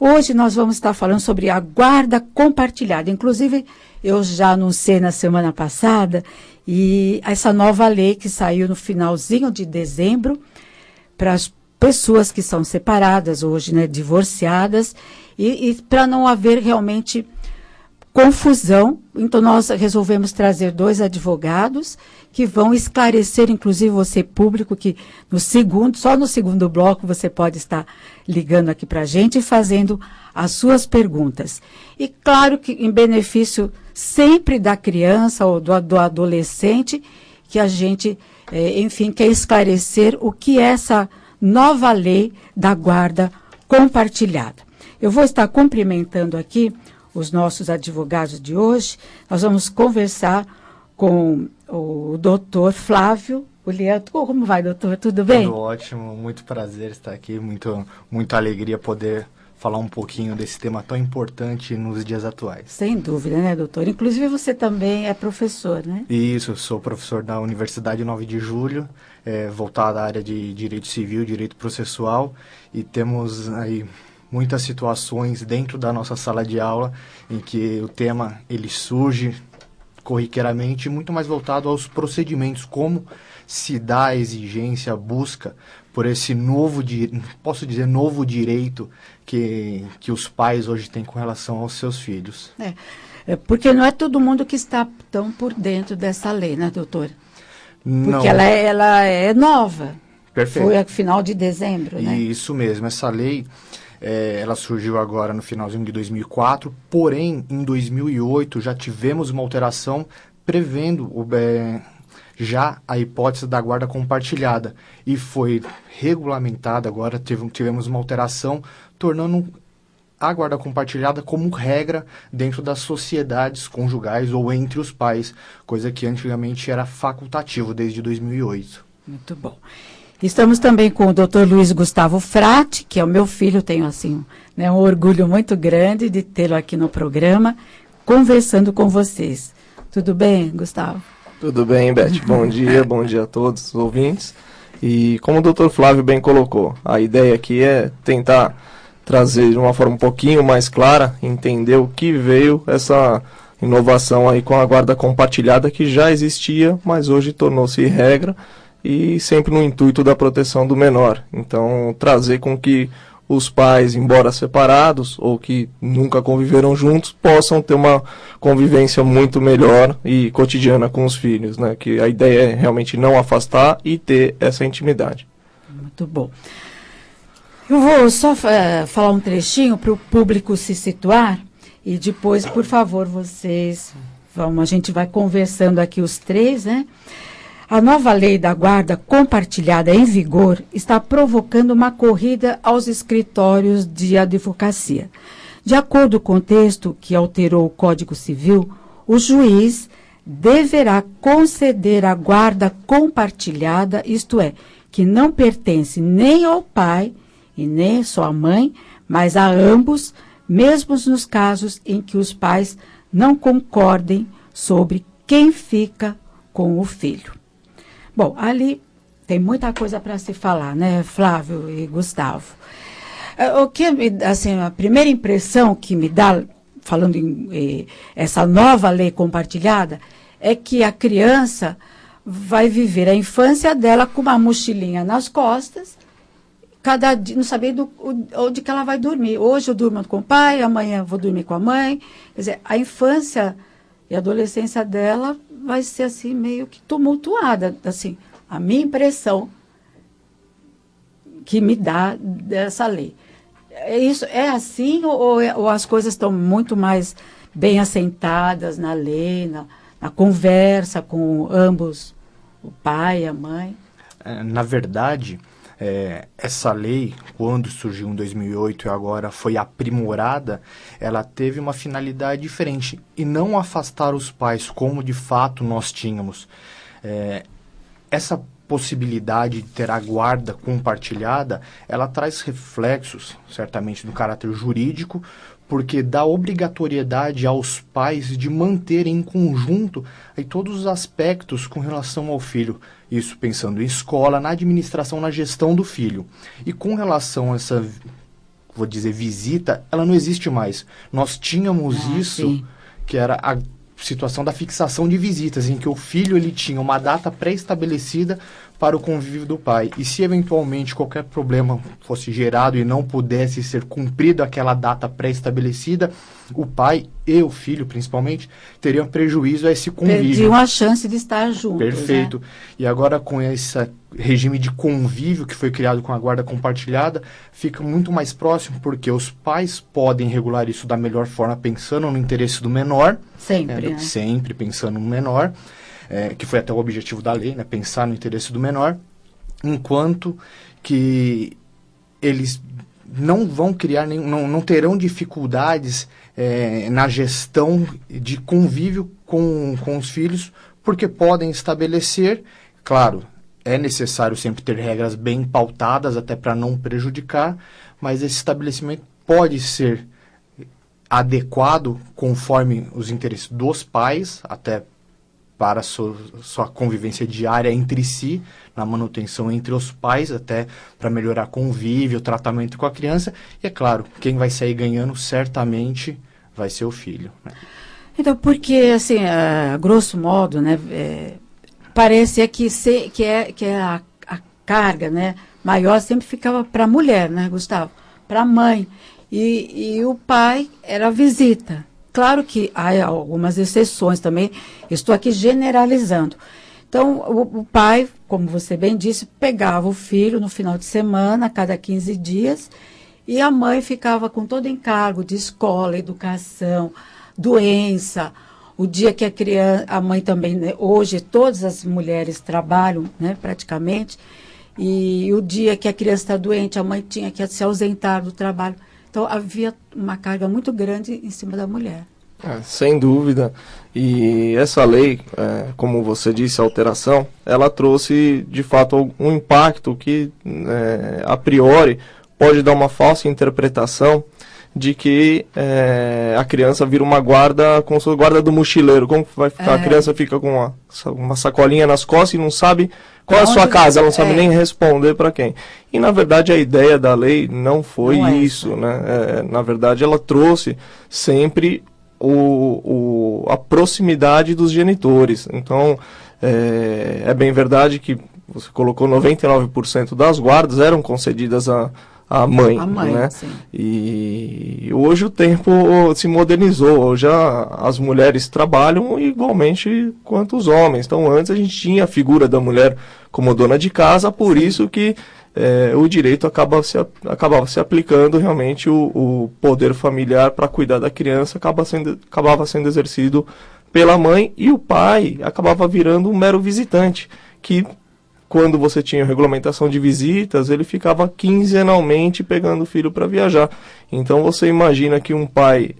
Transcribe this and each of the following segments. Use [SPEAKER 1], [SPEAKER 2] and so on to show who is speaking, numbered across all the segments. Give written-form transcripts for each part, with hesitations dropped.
[SPEAKER 1] Hoje nós vamos estar falando sobre a guarda compartilhada. Inclusive, eu já anunciei na semana passada, e essa nova lei que saiu no finalzinho de dezembro, para as pessoas que são separadas hoje, né, divorciadas, e para não haver realmente confusão, então nós resolvemos trazer 2 advogados que vão esclarecer, inclusive você público, que só no segundo bloco você pode estar ligando aqui para a gente e fazendo as suas perguntas. E claro que em benefício sempre da criança ou do adolescente, que a gente, enfim, quer esclarecer o que é essa nova lei da guarda compartilhada. Eu vou estar cumprimentando aqui os nossos advogados de hoje. Nós vamos conversar com o doutor Flávio Uliato. Como vai, doutor? Tudo bem?
[SPEAKER 2] Tudo ótimo, muito prazer estar aqui, muita alegria poder falar um pouquinho desse tema tão importante nos dias atuais.
[SPEAKER 1] Sem dúvida, né, doutor? Inclusive você também é professor, né?
[SPEAKER 2] Isso, eu sou professor da Universidade 9 de Julho, voltado à área de Direito Civil, Direito Processual, e temos aí muitas situações dentro da nossa sala de aula em que o tema ele surge corriqueiramente, muito mais voltado aos procedimentos, como se dá a exigência, a busca por esse novo direito que os pais hoje têm com relação aos seus filhos.
[SPEAKER 1] Porque não é todo mundo que está tão por dentro dessa lei, né, doutor?
[SPEAKER 2] Não.
[SPEAKER 1] Porque ela é nova.
[SPEAKER 2] Perfeito.
[SPEAKER 1] Foi a final de dezembro, né?
[SPEAKER 2] Isso mesmo, essa lei ela surgiu agora no finalzinho de 2004, porém, em 2008 já tivemos uma alteração prevendo já a hipótese da guarda compartilhada, e foi regulamentada agora, tivemos uma alteração, tornando a guarda compartilhada como regra dentro das sociedades conjugais ou entre os pais, coisa que antigamente era facultativo desde 2008.
[SPEAKER 1] Muito bom. Estamos também com o Dr. Luiz Gustavo Frati, que é o meu filho, tenho assim, né, um orgulho muito grande de tê-lo aqui no programa, conversando com vocês. Tudo bem, Gustavo?
[SPEAKER 3] Tudo bem, Beth. Bom dia a todos os ouvintes. E como o Dr. Flávio bem colocou, a ideia aqui é tentar trazer de uma forma um pouquinho mais clara, entender o que veio essa inovação aí com a guarda compartilhada, que já existia, mas hoje tornou-se regra, e sempre no intuito da proteção do menor. Então, trazer com que os pais, embora separados ou que nunca conviveram juntos, possam ter uma convivência muito melhor e cotidiana com os filhos, né? Que a ideia é realmente não afastar e ter essa intimidade.
[SPEAKER 1] Muito bom. Eu vou só falar um trechinho para o público se situar e depois, por favor, a gente vai conversando aqui os três, né? A nova lei da guarda compartilhada em vigor está provocando uma corrida aos escritórios de advocacia. De acordo com o texto que alterou o Código Civil, o juiz deverá conceder a guarda compartilhada, isto é, que não pertence nem ao pai e nem só à mãe, mas a ambos, mesmo nos casos em que os pais não concordem sobre quem fica com o filho. Bom, ali tem muita coisa para se falar, né, Flávio e Gustavo. O que, assim, a primeira impressão que me dá, falando em essa nova lei compartilhada, é que a criança vai viver a infância dela com uma mochilinha nas costas, cada dia, não sabendo onde que ela vai dormir. Hoje eu durmo com o pai, amanhã eu vou dormir com a mãe. Quer dizer, a infância e a adolescência dela vai ser assim meio que tumultuada, assim, a minha impressão que me dá dessa lei. É assim ou as coisas estão muito mais bem assentadas na lei, na conversa com ambos, o pai e a mãe?
[SPEAKER 2] Na verdade, essa lei, quando surgiu em 2008 e agora foi aprimorada, ela teve uma finalidade diferente e não afastar os pais como de fato nós tínhamos. Essa possibilidade de ter a guarda compartilhada, ela traz reflexos, certamente, do caráter jurídico, porque dá obrigatoriedade aos pais de manter em conjunto aí todos os aspectos com relação ao filho. Isso pensando em escola, na administração, na gestão do filho. E com relação a essa vou dizer visita, ela não existe mais. Nós tínhamos isso,
[SPEAKER 1] sim.
[SPEAKER 2] que era a situação da fixação de visitas, em que o filho ele tinha uma data pré-estabelecida para o convívio do pai. E se eventualmente qualquer problema fosse gerado e não pudesse ser cumprido aquela data pré-estabelecida, o pai e o filho, principalmente, teriam prejuízo a esse convívio.
[SPEAKER 1] Perdiam a chance de estar juntos.
[SPEAKER 2] Perfeito.
[SPEAKER 1] Né?
[SPEAKER 2] E agora com esse regime de convívio que foi criado com a guarda compartilhada, fica muito mais próximo, porque os pais podem regular isso da melhor forma, pensando no interesse do menor.
[SPEAKER 1] Sempre, né?
[SPEAKER 2] Sempre pensando no menor. Que foi até o objetivo da lei, né, pensar no interesse do menor, enquanto que eles não vão criar, não terão dificuldades na gestão de convívio com os filhos, porque podem estabelecer, claro, é necessário sempre ter regras bem pautadas, até para não prejudicar, mas esse estabelecimento pode ser adequado conforme os interesses dos pais, até para a sua convivência diária entre si, na manutenção entre os pais, até para melhorar convívio, o tratamento com a criança. E, é claro, quem vai sair ganhando certamente vai ser o filho. Né?
[SPEAKER 1] Então, porque, assim, a grosso modo, né, parece que a carga, né, maior sempre ficava para a mulher, né, Gustavo? Para a mãe. E o pai era a visita. Claro que há algumas exceções também, estou aqui generalizando. Então, o pai, como você bem disse, pegava o filho no final de semana, a cada 15 dias, e a mãe ficava com todo encargo de escola, educação, doença. O dia que a mãe também, né, hoje todas as mulheres trabalham, né, praticamente, e o dia que a criança está doente, a mãe tinha que se ausentar do trabalho. Então, havia uma carga muito grande em cima da mulher.
[SPEAKER 3] Sem dúvida. E essa lei, como você disse, a alteração, ela trouxe, de fato, um impacto que, a priori, pode dar uma falsa interpretação de que a criança vira uma guarda, como se fosse guarda do mochileiro. Como vai ficar? A criança fica com uma sacolinha nas costas e não sabe qual é a sua casa, ela não sabe nem responder para quem. E, na verdade, a ideia da lei não foi isso. Né? Na verdade, ela trouxe sempre a proximidade dos genitores. Então, é bem verdade que você colocou 99% das guardas eram concedidas à mãe. A mãe, né? Sim. E hoje o tempo se modernizou. Hoje as mulheres trabalham igualmente quanto os homens. Então, antes a gente tinha a figura da mulher como dona de casa, por isso que o direito acabava se aplicando, realmente o poder familiar para cuidar da criança acabava sendo exercido pela mãe, e o pai acabava virando um mero visitante, que quando você tinha regulamentação de visitas, ele ficava quinzenalmente pegando o filho para viajar. Então você imagina que um pai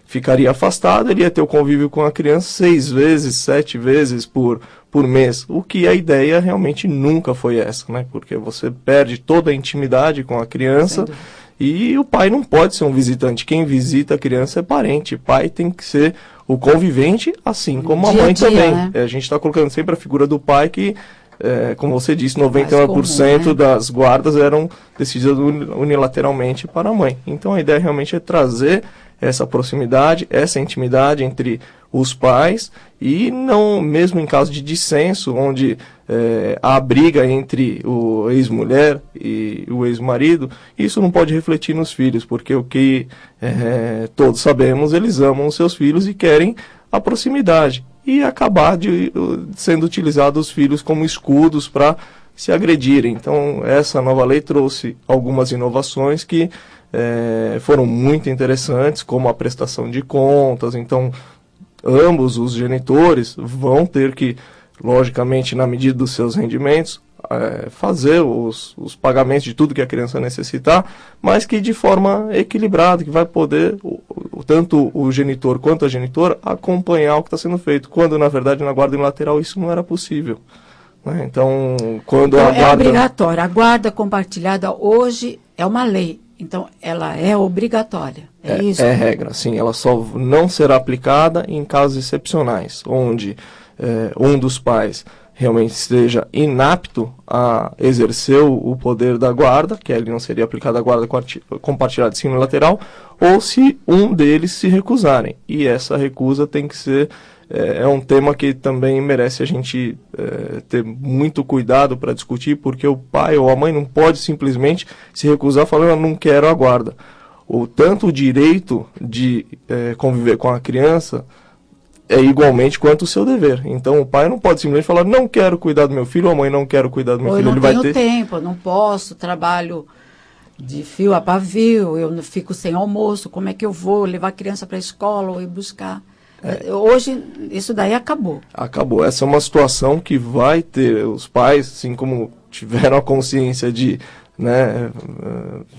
[SPEAKER 3] ficaria afastado, ele ia ter o convívio com a criança 6 vezes, 7 vezes por mês, o que a ideia realmente nunca foi essa, né? Porque você perde toda a intimidade com a criança e o pai não pode ser um visitante. Quem visita a criança é parente. O pai tem que ser o convivente, assim como a mãe também. Né? A gente está colocando sempre a figura do pai que, como você disse, 99% comum, né? das guardas eram decididas unilateralmente para a mãe. Então a ideia realmente é trazer essa proximidade, essa intimidade entre os pais, e não, mesmo em caso de dissenso, onde há briga entre o ex-mulher e o ex-marido, isso não pode refletir nos filhos, porque o que todos sabemos, eles amam os seus filhos e querem a proximidade, e acabar sendo utilizados os filhos como escudos para se agredirem. Então, essa nova lei trouxe algumas inovações que foram muito interessantes, como a prestação de contas. Então, ambos os genitores vão ter que, logicamente, na medida dos seus rendimentos, fazer os pagamentos de tudo que a criança necessitar, mas que de forma equilibrada, que vai poder, tanto o genitor quanto a genitora, acompanhar o que está sendo feito, quando, na verdade, na guarda unilateral isso não era possível. Né? Então, quando a guarda...
[SPEAKER 1] É obrigatório. A guarda compartilhada hoje é uma lei. Então, ela é obrigatória, isso?
[SPEAKER 3] É regra, sim. Ela só não será aplicada em casos excepcionais, onde um dos pais realmente esteja inapto a exercer o poder da guarda, que ali não seria aplicada a guarda compartilhada de cima lateral, ou se um deles se recusarem. E essa recusa tem que ser, é um tema que também merece a gente ter muito cuidado para discutir, porque o pai ou a mãe não pode simplesmente se recusar falando, eu não quero a guarda. Tanto o direito de conviver com a criança é igualmente quanto o seu dever. Então o pai não pode simplesmente falar, não quero cuidar do meu filho, ou a mãe não quero cuidar do meu filho.
[SPEAKER 1] Eu não tenho tempo, eu não posso, trabalho de fio a pavio, eu não fico sem almoço, como é que eu vou levar a criança para a escola ou ir buscar? Hoje isso daí acabou. Acabou.
[SPEAKER 3] Essa é uma situação que vai ter os pais, assim como tiveram a consciência de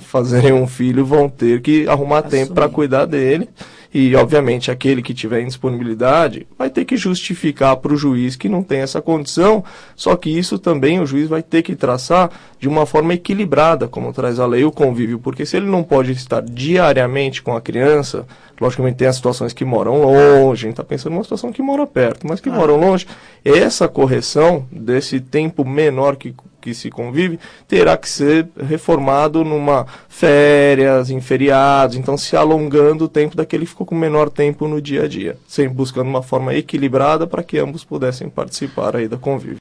[SPEAKER 3] fazerem um filho, vão ter que arrumar tempo para cuidar dele. E, obviamente, aquele que tiver indisponibilidade vai ter que justificar para o juiz que não tem essa condição, só que isso também o juiz vai ter que traçar de uma forma equilibrada, como traz a lei, o convívio, porque se ele não pode estar diariamente com a criança, logicamente tem as situações que moram longe, a gente está pensando numa situação que mora perto, mas que moram longe, essa correção desse tempo menor que se convive, terá que ser reformado numa férias, em feriados, então se alongando o tempo daquele que ficou com menor tempo no dia a dia, sempre buscando uma forma equilibrada para que ambos pudessem participar aí da convívio.